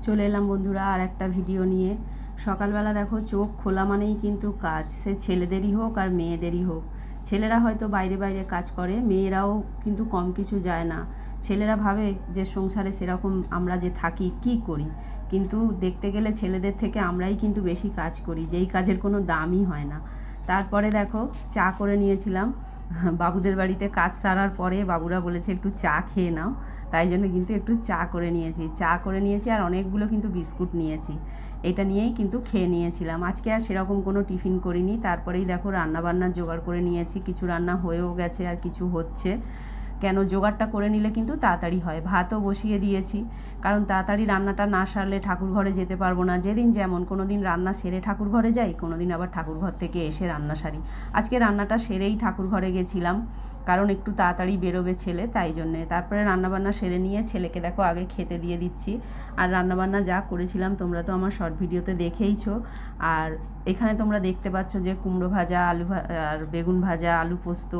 চলে এলাম বন্ধুরা আর একটা ভিডিও নিয়ে। সকালবেলা দেখো চোখ খোলা মানেই কিন্তু কাজ, সে ছেলেদেরই হোক আর মেয়েদেরই হোক। ছেলেরা হয়তো বাইরে বাইরে কাজ করে, মেয়েরাও কিন্তু কম কিছু যায় না। ছেলেরা ভাবে যে সংসারে সেরকম আমরা যে থাকি কি করি, কিন্তু দেখতে গেলে ছেলেদের থেকে আমরাই কিন্তু বেশি কাজ করি, যেই কাজের কোনো দামই হয় না। তারপরে দেখো চা করে নিয়েছিলাম। বাবুদের বাড়িতে কাজ সারার পরে বাবুরা বলেছে একটু চা খেয়ে নাও, তাই জন্য কিন্তু একটু চা করে নিয়েছি আর অনেকগুলো কিন্তু বিস্কুট নিয়েছি। এটা নিয়েই কিন্তু খেয়ে নিয়েছিলাম। আজকে আর সেরকম কোনো টিফিন করিনি। তারপরেই দেখো রান্নাবান্নার জোগাড় করে নিয়েছি, কিছু রান্না হয়েও গেছে আর কিছু হচ্ছে। কেন, জোগাড়টা করে নিলে কিন্তু তাড়াতাড়ি হয়। ভাতও বসিয়ে দিয়েছি, কারণ তাড়াতাড়ি রান্নাটা না সারলে ঠাকুর ঘরে যেতে পারবো না। যেদিন যেমন, কোনো দিন রান্না সেরে ঠাকুর ঘরে যাই, কোনো দিন আবার ঠাকুর ঘর থেকে এসে রান্না সারি। আজকে রান্নাটা সেরেই ঠাকুর ঘরে গেছিলাম, কারণ একটু তাড়াতাড়ি বেরোবে ছেলে, তাই জন্যে। তারপরে রান্নাবান্না সেরে নিয়ে ছেলেকে দেখো আগে খেতে দিয়ে দিচ্ছি। আর রান্নাবান্না যা করেছিলাম তোমরা তো আমার শর্ট ভিডিওতে দেখেইছো। আর এখানে তোমরা দেখতে পাচ্ছ যে কুমড়ো ভাজা, আর বেগুন ভাজা, আলু পোস্ত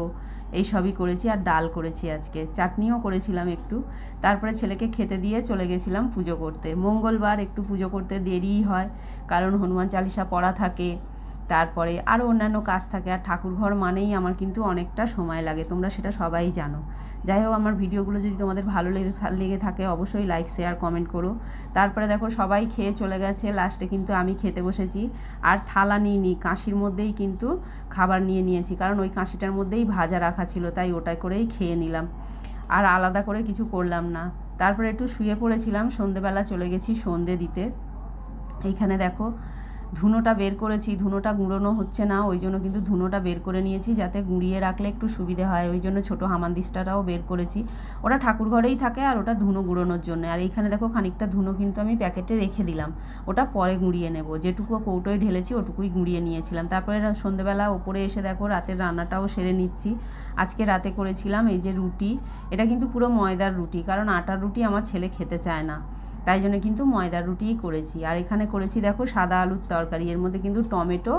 এই সবই করেছি, আর ডাল করেছি, আজকে চাটনিও করেছিলাম একটু। তারপরে ছেলেকে খেতে দিয়ে চলে গেছিলাম পুজো করতে। মঙ্গলবার একটু পুজো করতে দেরিই হয়, কারণ হনুমান চালিসা পড়া থাকে, তারপরে আরও অন্যান্য কাজ থাকে। আর ঠাকুরঘর মানেই আমার কিন্তু অনেকটা সময় লাগে, তোমরা সেটা সবাই জানো। যাই হোক, আমার ভিডিওগুলো যদি তোমাদের ভালো লেগে থাকে অবশ্যই লাইক, শেয়ার, কমেন্ট করো। তারপরে দেখো সবাই খেয়ে চলে গেছে, লাস্টে কিন্তু আমি খেতে বসেছি। আর থালা নিইনি, কাঁশির মধ্যেই কিন্তু খাবার নিয়ে নিয়েছি, কারণ ওই কাঁশিটার মধ্যেই ভাজা রাখা ছিল, তাই ওটাই করেই খেয়ে নিলাম। আর আলাদা করে কিছু করলাম না। তারপরে একটু শুয়ে পড়েছিলাম, সন্ধেবেলা চলে গেছি সন্ধে দিতে। এইখানে দেখো ধুনোটা বের করেছি, ধুনোটা গুঁড়োনো হচ্ছে না, ওই জন্য কিন্তু ধুনোটা বের করে নিয়েছি, যাতে গুঁড়িয়ে রাখলে একটু সুবিধে হয়। ওই জন্য ছোটো হামানদিস্টাটাও বের করেছি, ওটা ঠাকুর ঘরেই থাকে, আর ওটা ধুনো গুঁড়োনোর জন্য। আর এইখানে দেখো খানিকটা ধুনো কিন্তু আমি প্যাকেটে রেখে দিলাম, ওটা পরে গুঁড়িয়ে নেব। যেটুকু কৌটোয় ঢেলেছি ওটুকুই গুঁড়িয়ে নিয়েছিলাম। তারপরে সন্ধেবেলা ওপরে এসে দেখো রাতের রান্নাটাও সেরে নিচ্ছি। আজকে রাতে করেছিলাম এই যে রুটি, এটা কিন্তু পুরো ময়দার রুটি, কারণ আটার রুটি আমার ছেলে খেতে চায় না, তাই জন্য কিন্তু ময়দার রুটিই করেছি। আর এখানে করেছি দেখো সাদা আলুর তরকারি, এর মধ্যে কিন্তু টমেটো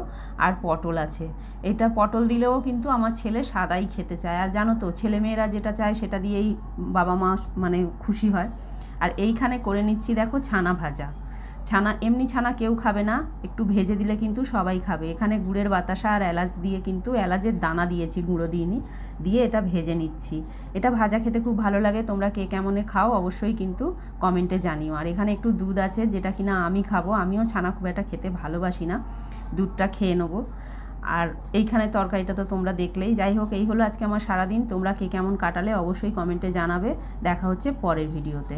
আর পটল আছে। এটা পটল দিলেও কিন্তু আমার ছেলে সাদাই খেতে চায়, আর জানো তো ছেলেমেয়েরা যেটা চায় সেটা দিয়েই বাবা মা মানে খুশি হয়। আর এইখানে করে নিচ্ছি দেখো ছানা ভাজা। ছানা, এমনি ছানা কেউ খাবে না, একটু ভেজে দিলে কিন্তু সবাই খাবে। এখানে গুড়ের বাতাসা আর এলাচ দিয়ে, কিন্তু এলাচের দানা দিয়েছি, গুঁড়ো দিইনি, দিয়ে এটা ভেজে নিচ্ছি। এটা ভাজা খেতে খুব ভালো লাগে। তোমরা কে কেমনে খাও অবশ্যই কিন্তু কমেন্টে জানিও। আর এখানে একটু দুধ আছে, যেটা কিনা আমি খাবো, আমিও ছানা খুব একটা খেতে ভালোবাসি না, দুধটা খেয়ে নেবো। আর এইখানে তরকারিটা তো তোমরা দেখলেই। যাই হোক, এই হলো আজকে আমার সারাদিন। তোমরা কে কেমন কাটালে অবশ্যই কমেন্টে জানাবে। দেখা হচ্ছে পরের ভিডিওতে।